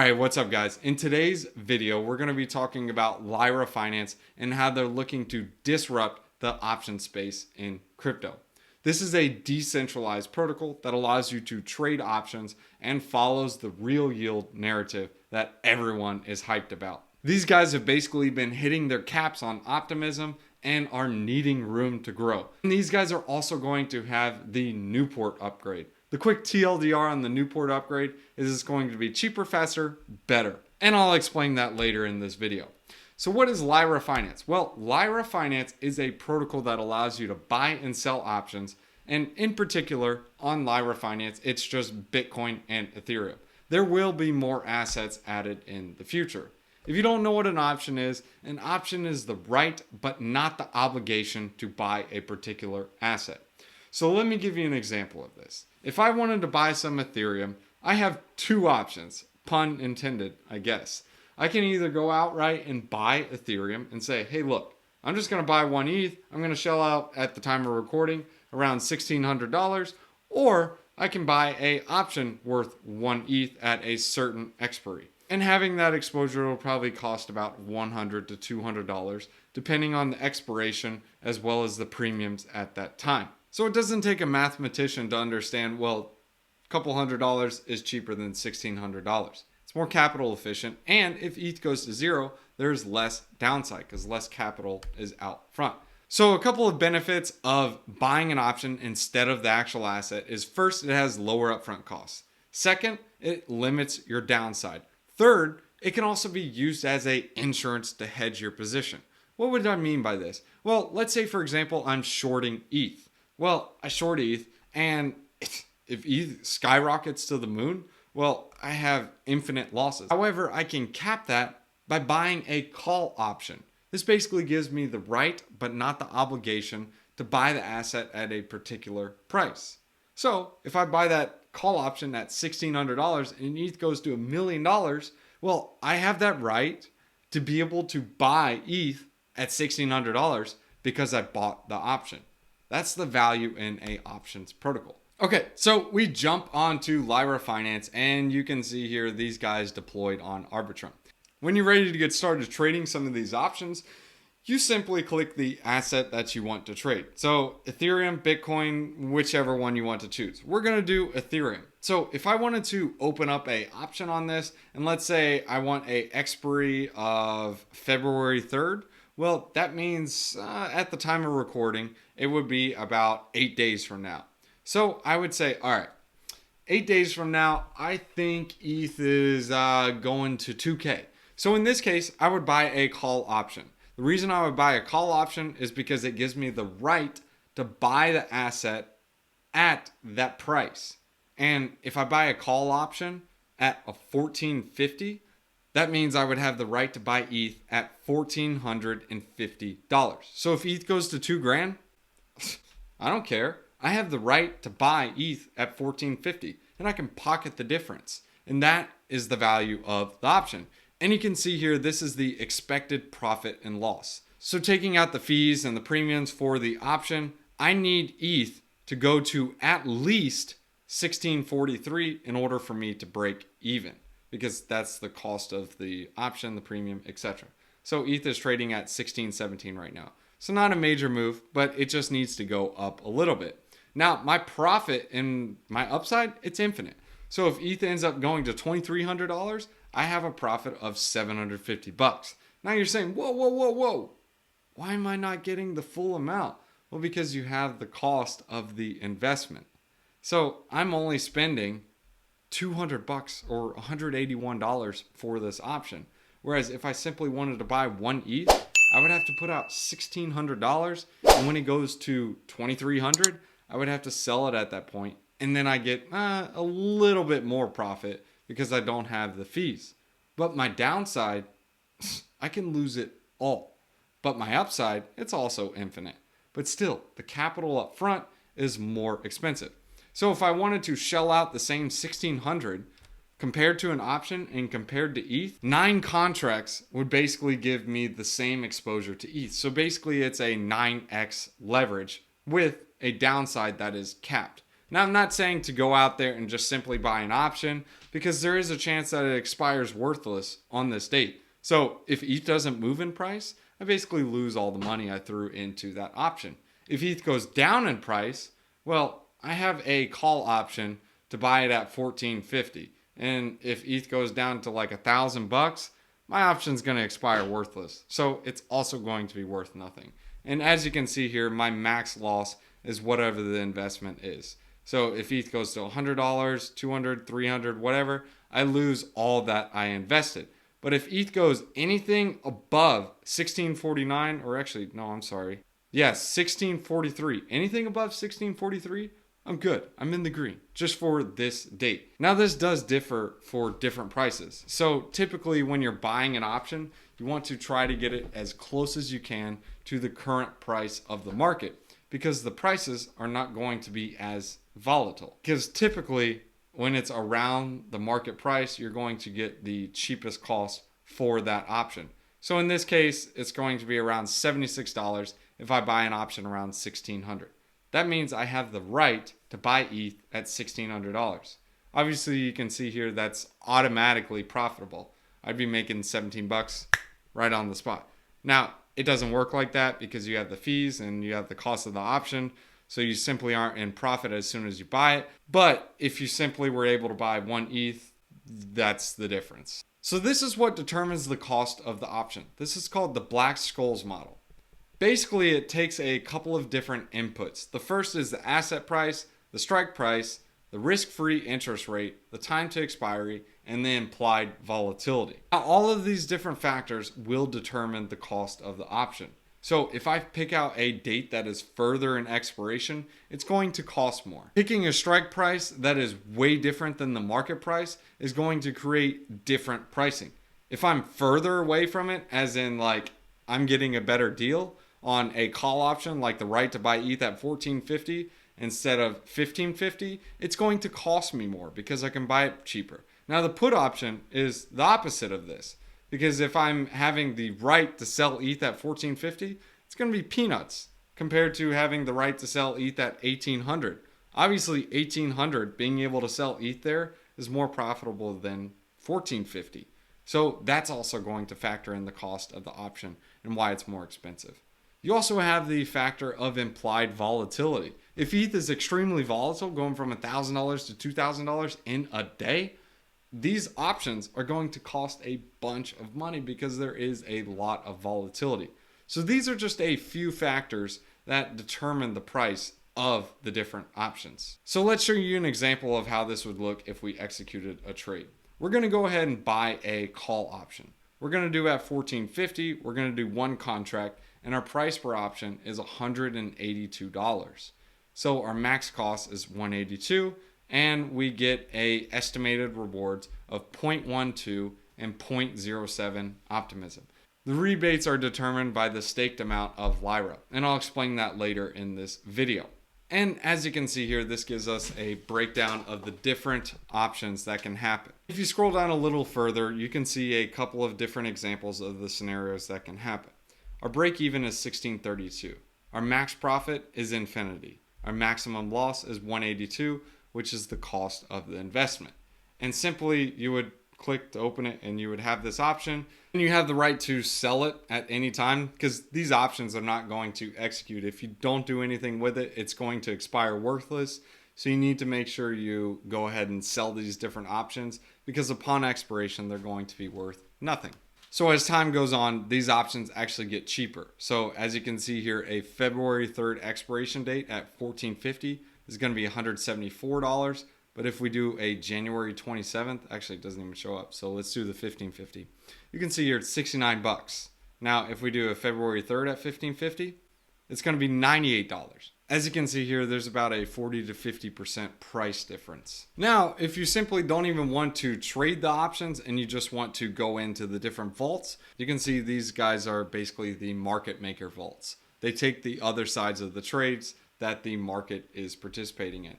All right, what's up guys? In today's video, we're going to be talking about Lyra Finance and how they're looking to disrupt the option space in crypto. This is a decentralized protocol that allows you to trade options and follows the real yield narrative that everyone is hyped about. These guys have basically been hitting their caps on optimism and are needing room to grow. And these guys are also going to have the Newport upgrade. The quick TLDR on the Newport upgrade is it's going to be cheaper, faster, better. And I'll explain that later in this video. So what is Lyra Finance? Well, Lyra Finance is a protocol that allows you to buy and sell options. And in particular, on Lyra Finance, it's just Bitcoin and Ethereum. There will be more assets added in the future. If you don't know what an option is the right but not the obligation to buy a particular asset. So let me give you an example of this. If I wanted to buy some Ethereum, I have two options, pun intended, I guess. I can either go outright and buy Ethereum and say, hey, look, I'm just going to buy one ETH. I'm going to shell out at the time of recording around $1,600, or I can buy an option worth one ETH at a certain expiry. And having that exposure will probably cost about $100 to $200, depending on the expiration as well as the premiums at that time. So it doesn't take a mathematician to understand, well, a couple $100 is cheaper than $1,600. It's more capital efficient. And if ETH goes to zero, there's less downside because less capital is out front. So a couple of benefits of buying an option instead of the actual asset is first, it has lower upfront costs. Second, it limits your downside. Third, it can also be used as an insurance to hedge your position. What would I mean by this? Well, let's say, for example, I'm shorting ETH. Well, I short ETH, and if ETH skyrockets to the moon, well, I have infinite losses. However, I can cap that by buying a call option. This basically gives me the right, but not the obligation, to buy the asset at a particular price. So if I buy that call option at $1,600 and ETH goes to $1 million, well, I have that right to be able to buy ETH at $1,600 because I bought the option. That's the value in a options protocol. Okay, so we jump onto Lyra Finance and you can see here these guys deployed on Arbitrum. When you're ready to get started trading some of these options, you simply click the asset that you want to trade. So Ethereum, Bitcoin, whichever one you want to choose. We're going to do Ethereum. So if I wanted to open up a option on this, and let's say I want a expiry of February 3rd, well, that means at the time of recording, it would be about 8 days from now. So I would say, all right, 8 days from now, I think ETH is going to 2K. So in this case, I would buy a call option. The reason I would buy a call option is because it gives me the right to buy the asset at that price. And if I buy a call option at a $1,450, that means I would have the right to buy ETH at $1,450. So if ETH goes to $2,000, I don't care. I have the right to buy ETH at $1,450 and I can pocket the difference. And that is the value of the option. And you can see here, this is the expected profit and loss. So taking out the fees and the premiums for the option, I need ETH to go to at least 1643 in order for me to break even, because that's the cost of the option, the premium, etc. So ETH is trading at 1617 right now. So not a major move, but it just needs to go up a little bit. Now, my profit and my upside, it's infinite. So if ETH ends up going to $2,300, I have a profit of $750. Now you're saying, whoa. Why am I not getting the full amount? Well, because you have the cost of the investment. So I'm only spending $200 or $181 for this option. Whereas if I simply wanted to buy one ETH, I would have to put out $1,600. And when it goes to $2,300, I would have to sell it at that point. And then I get a little bit more profit because I don't have the fees. But my downside, I can lose it all. But my upside, it's also infinite. But still, the capital up front is more expensive. So if I wanted to shell out the same $1,600 compared to an option and compared to ETH, 9 contracts would basically give me the same exposure to ETH. So basically it's a 9x leverage with a downside that is capped. Now, I'm not saying to go out there and just simply buy an option, because there is a chance that it expires worthless on this date. So if ETH doesn't move in price, I basically lose all the money I threw into that option. If ETH goes down in price, well, I have a call option to buy it at 1450. And if ETH goes down to like $1,000, my option's going to expire worthless. So it's also going to be worth nothing. And as you can see here, my max loss is whatever the investment is. So if ETH goes to $100, $200, $300, whatever, I lose all that I invested. But if ETH goes anything above 1649, or actually, no, I'm sorry. Yes, 1643. Anything above 1643, I'm good. I'm in the green just for this date. Now, this does differ for different prices. So typically when you're buying an option, you want to try to get it as close as you can to the current price of the market, because the prices are not going to be as volatile. Because typically when it's around the market price, you're going to get the cheapest cost for that option. So in this case, it's going to be around $76 if I buy an option around 1600. That means I have the right to buy ETH at $1,600. Obviously, you can see here that's automatically profitable. I'd be making 17 bucks right on the spot. Now, it doesn't work like that because you have the fees and you have the cost of the option. So you simply aren't in profit as soon as you buy it. But if you simply were able to buy 1 ETH, that's the difference. So this is what determines the cost of the option. This is called the Black-Scholes model. Basically, it takes a couple of different inputs. The first is the asset price, the strike price, the risk-free interest rate, the time to expiry, and the implied volatility. Now, all of these different factors will determine the cost of the option. So if I pick out a date that is further in expiration, it's going to cost more. Picking a strike price that is way different than the market price is going to create different pricing. If I'm further away from it, as in like I'm getting a better deal on a call option, like the right to buy ETH at 1450 instead of 1550, it's going to cost me more because I can buy it cheaper. Now the put option is the opposite of this, because if I'm having the right to sell ETH at 1450, it's going to be peanuts compared to having the right to sell ETH at 1800. Obviously 1800, being able to sell ETH there is more profitable than 1450. So that's also going to factor in the cost of the option and why it's more expensive. You also have the factor of implied volatility. If ETH is extremely volatile, going from $1,000 to $2,000 in a day, these options are going to cost a bunch of money because there is a lot of volatility. So these are just a few factors that determine the price of the different options. So let's show you an example of how this would look if we executed a trade. We're going to go ahead and buy a call option. We're going to do at 1450. We're going to do one contract, and our price per option is $182. So our max cost is $182, and we get a estimated rewards of 0.12 and 0.07 optimism. The rebates are determined by the staked amount of Lyra, and I'll explain that later in this video. And as you can see here, this gives us a breakdown of the different options that can happen. If you scroll down a little further, you can see a couple of different examples of the scenarios that can happen. Our break even is 1632. Our max profit is infinity. Our maximum loss is 182, which is the cost of the investment. And simply you would click to open it and you would have this option, and you have the right to sell it at any time, because these options are not going to execute. If you don't do anything with it, it's going to expire worthless. So you need to make sure you go ahead and sell these different options, because upon expiration they're going to be worth nothing. So as time goes on, these options actually get cheaper. So as you can see here, a February 3rd expiration date at 1450 is going to be $174. But if we do a January 27th, actually it doesn't even show up. So let's do the 1550. You can see here it's 69 bucks. Now, if we do a February 3rd at 1550, it's going to be $98. As you can see here, there's about a 40 to 50% price difference. Now, if you simply don't even want to trade the options and you just want to go into the different vaults, you can see these guys are basically the market maker vaults. They take the other sides of the trades that the market is participating in.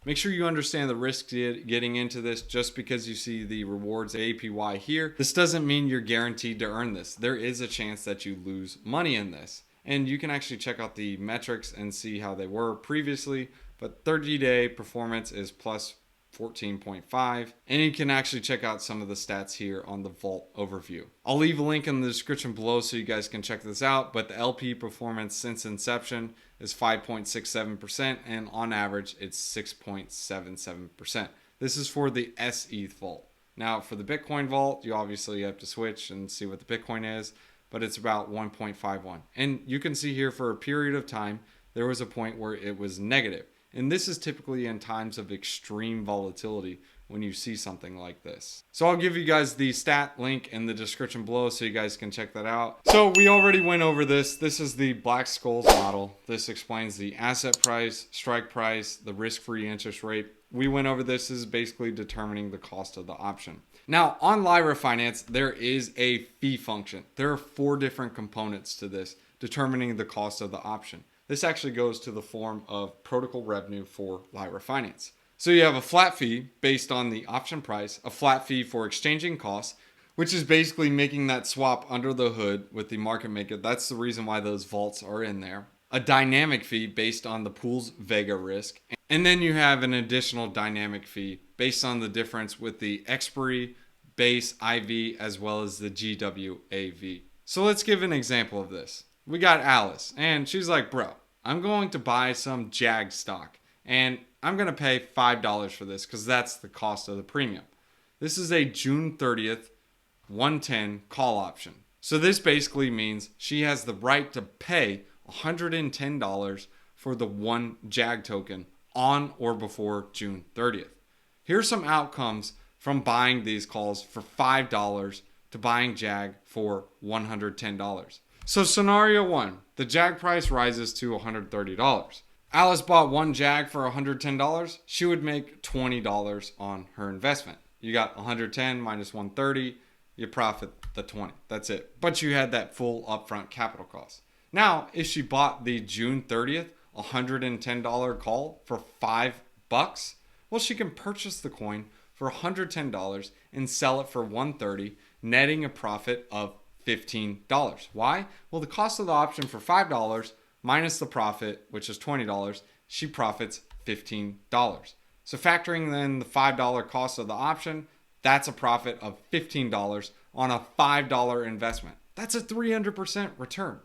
Make sure you understand the risks getting into this. Just because you see the rewards APY here, this doesn't mean you're guaranteed to earn this. There is a chance that you lose money in this. And you can actually check out the metrics and see how they were previously. but 30-day performance is plus 14.5, and you can actually check out some of the stats here on the vault overview. I'll leave a link in the description below so you guys can check this out, but the LP performance since inception is 5.67%, and on average it's 6.77%. This is for the SETH vault. Now for the Bitcoin vault, you obviously have to switch and see what the Bitcoin is, but it's about 1.51. And you can see here for a period of time, there was a point where it was negative. And this is typically in times of extreme volatility when you see something like this. So I'll give you guys the stat link in the description below so you guys can check that out. So we already went over this. This is the Black Scholes model. This explains the asset price, strike price, the risk-free interest rate. We went over this as basically determining the cost of the option. Now on Lyra Finance, there is a fee function. There are 4 different components to this determining the cost of the option. This actually goes to the form of protocol revenue for Lyra Finance. So you have a flat fee based on the option price, a flat fee for exchanging costs, which is basically making that swap under the hood with the market maker. That's the reason why those vaults are in there. A dynamic fee based on the pool's vega risk. And then you have an additional dynamic fee based on the difference with the expiry, base, IV, as well as the GWAV. So let's give an example of this. We got Alice, and she's like, bro, I'm going to buy some JAG stock, and I'm going to pay $5 for this because that's the cost of the premium. This is a June 30th, 110 call option. So this basically means she has the right to pay $110 for the 1 JAG token on or before June 30th. Here's some outcomes from buying these calls for $5 to buying JAG for $110. So scenario 1, the JAG price rises to $130. Alice bought 1 JAG for $110. She would make $20 on her investment. You got 110 minus 130, you profit the 20. That's it. But you had that full upfront capital cost. Now, if she bought the June 30th $110 call for $5, well, she can purchase the coin for $110 and sell it for $130, netting a profit of $15. Why? Well, the cost of the option for $5 minus the profit, which is $20, she profits $15. So factoring in the $5 cost of the option, that's a profit of $15 on a $5 investment. That's a 300% return.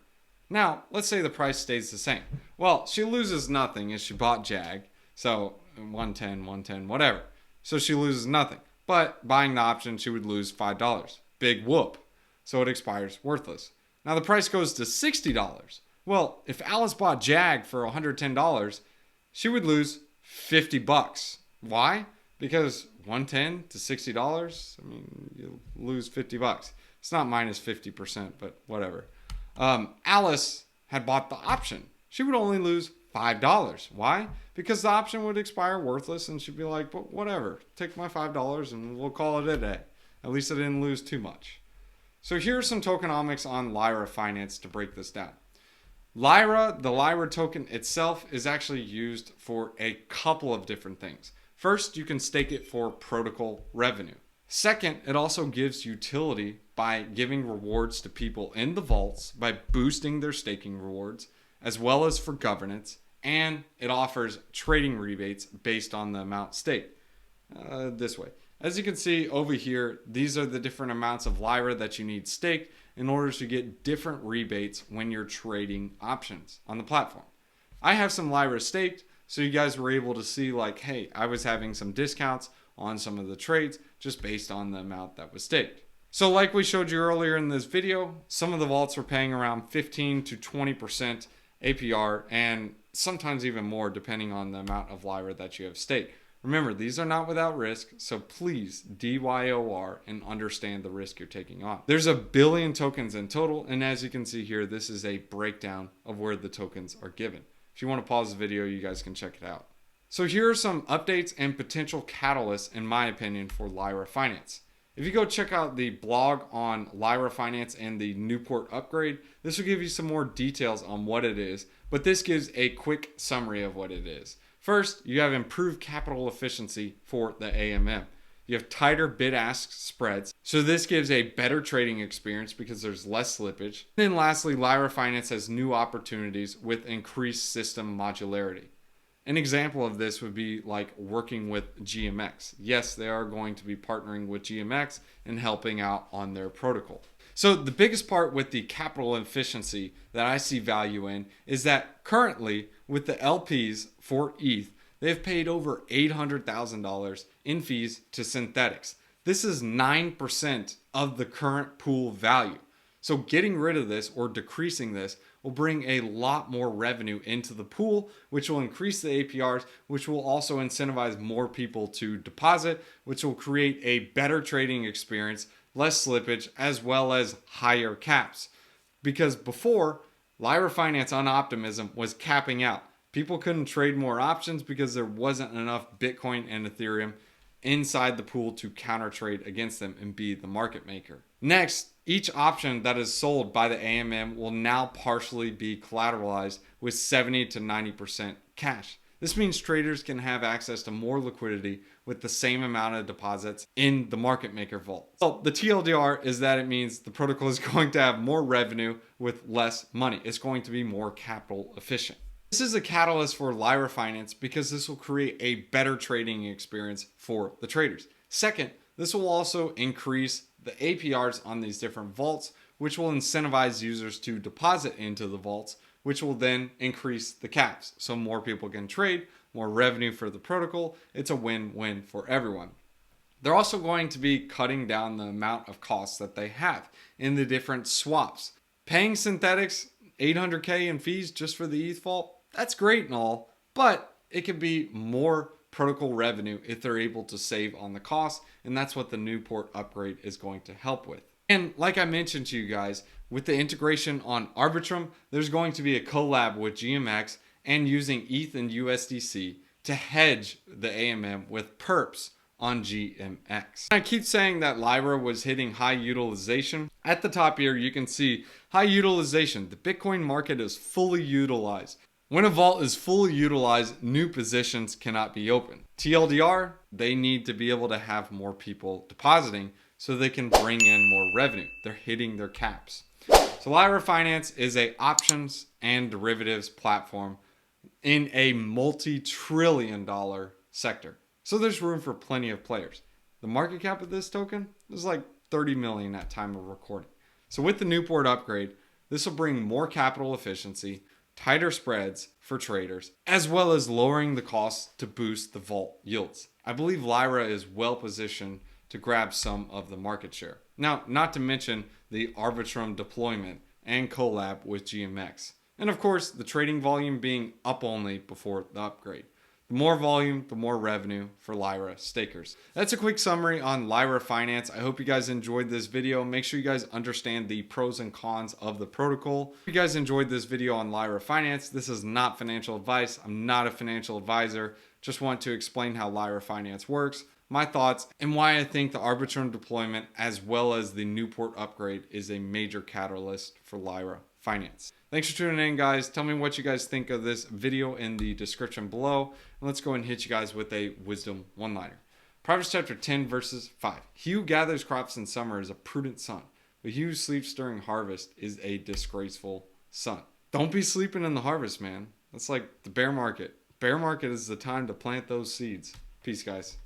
Now, let's say the price stays the same. Well, she loses nothing as she bought JAG. So 110, whatever. So she loses nothing. But buying the option, she would lose $5. Big whoop. So it expires worthless. Now the price goes to $60. Well, if Alice bought JAG for $110, she would lose $50. Why? Because 110 to $60, I mean, you lose $50. It's not minus 50%, but whatever. Alice had bought the option. She would only lose $5. Why? Because the option would expire worthless and she'd be like, but whatever, take my $5 and we'll call it a day. At least I didn't lose too much. So here's some tokenomics on Lyra Finance to break this down. Lyra, the Lyra token itself, is actually used for a couple of different things. First, you can stake it for protocol revenue. Second, it also gives utility by giving rewards to people in the vaults by boosting their staking rewards, as well as for governance, and it offers trading rebates based on the amount staked. This way. As you can see over here, these are the different amounts of Lyra that you need staked in order to get different rebates when you're trading options on the platform. I have some Lyra staked, so you guys were able to see like, hey, I was having some discounts on some of the trades just based on the amount that was staked. So like we showed you earlier in this video, some of the vaults are paying around 15 to 20% APR and sometimes even more depending on the amount of Lyra that you have staked. Remember, these are not without risk, so please DYOR and understand the risk you're taking on. There's 1 billion tokens in total, and as you can see here, this is a breakdown of where the tokens are given. If you want to pause the video, you guys can check it out. So here are some updates and potential catalysts, in my opinion, for Lyra Finance. If you go check out the blog on Lyra Finance and the Newport upgrade, this will give you some more details on what it is, but this gives a quick summary of what it is. First, you have improved capital efficiency for the AMM. You have tighter bid-ask spreads, so this gives a better trading experience because there's less slippage. Then lastly, Lyra Finance has new opportunities with increased system modularity. An example of this would be like working with GMX. Yes, they are going to be partnering with GMX and helping out on their protocol. So the biggest part with the capital efficiency that I see value in is that currently with the LPs for ETH, they've paid over $800,000 in fees to synthetics. This is 9% of the current pool value. So getting rid of this or decreasing this will bring a lot more revenue into the pool, which will increase the APRs, which will also incentivize more people to deposit, which will create a better trading experience, less slippage, as well as higher caps. Because before, Lyra Finance on Optimism was capping out. People couldn't trade more options because there wasn't enough Bitcoin and Ethereum inside the pool to counter trade against them and be the market maker. Next, each option that is sold by the AMM will now partially be collateralized with 70 to 90% cash. This means traders can have access to more liquidity with the same amount of deposits in the market maker vault. So the TLDR is that it means the protocol is going to have more revenue with less money. It's going to be more capital efficient. This is a catalyst for Lyra Finance because this will create a better trading experience for the traders. Second, this will also increase the APRs on these different vaults, which will incentivize users to deposit into the vaults, which will then increase the caps. So more people can trade, more revenue for the protocol. It's a win-win for everyone. They're also going to be cutting down the amount of costs that they have in the different swaps. Paying synthetics $800K in fees just for the ETH vault, that's great and all, but it could be more protocol revenue if they're able to save on the cost, and that's what the Newport upgrade is going to help with. And like I mentioned to you guys, with the integration on Arbitrum, there's going to be a collab with GMX and using ETH and USDC to hedge the AMM with perps on GMX. I keep saying that Lyra was hitting high utilization. At the top here, you can see high utilization. The Bitcoin market is fully utilized. When a vault is fully utilized, new positions cannot be opened. TLDR, they need to be able to have more people depositing so they can bring in more revenue. They're hitting their caps. So Lyra Finance is a options and derivatives platform in a multi-trillion-dollar sector. So there's room for plenty of players. The market cap of this token is like 30 million at time of recording. So with the Newport upgrade, this will bring more capital efficiency, tighter spreads for traders, as well as lowering the costs to boost the vault yields. I believe Lyra is well positioned to grab some of the market share. Now, not to mention the Arbitrum deployment and collab with GMX. And of course, the trading volume being up only before the upgrade. The more volume, the more revenue for Lyra stakers. That's a quick summary on Lyra Finance. I hope you guys enjoyed this video. Make sure you guys understand the pros and cons of the protocol. If you guys enjoyed this video on Lyra Finance, this is not financial advice. I'm not a financial advisor. Just want to explain how Lyra Finance works, my thoughts, and why I think the Arbitrum deployment as well as the Newport upgrade is a major catalyst for Lyra Finance. Thanks for tuning in, guys. Tell me what you guys think of this video in the description below. And let's go and hit you guys with a wisdom one-liner. Proverbs chapter 10, verses 5. He who gathers crops in summer is a prudent son, but he who sleeps during harvest is a disgraceful son. Don't be sleeping in the harvest, man. That's like the bear market. Bear market is the time to plant those seeds. Peace, guys.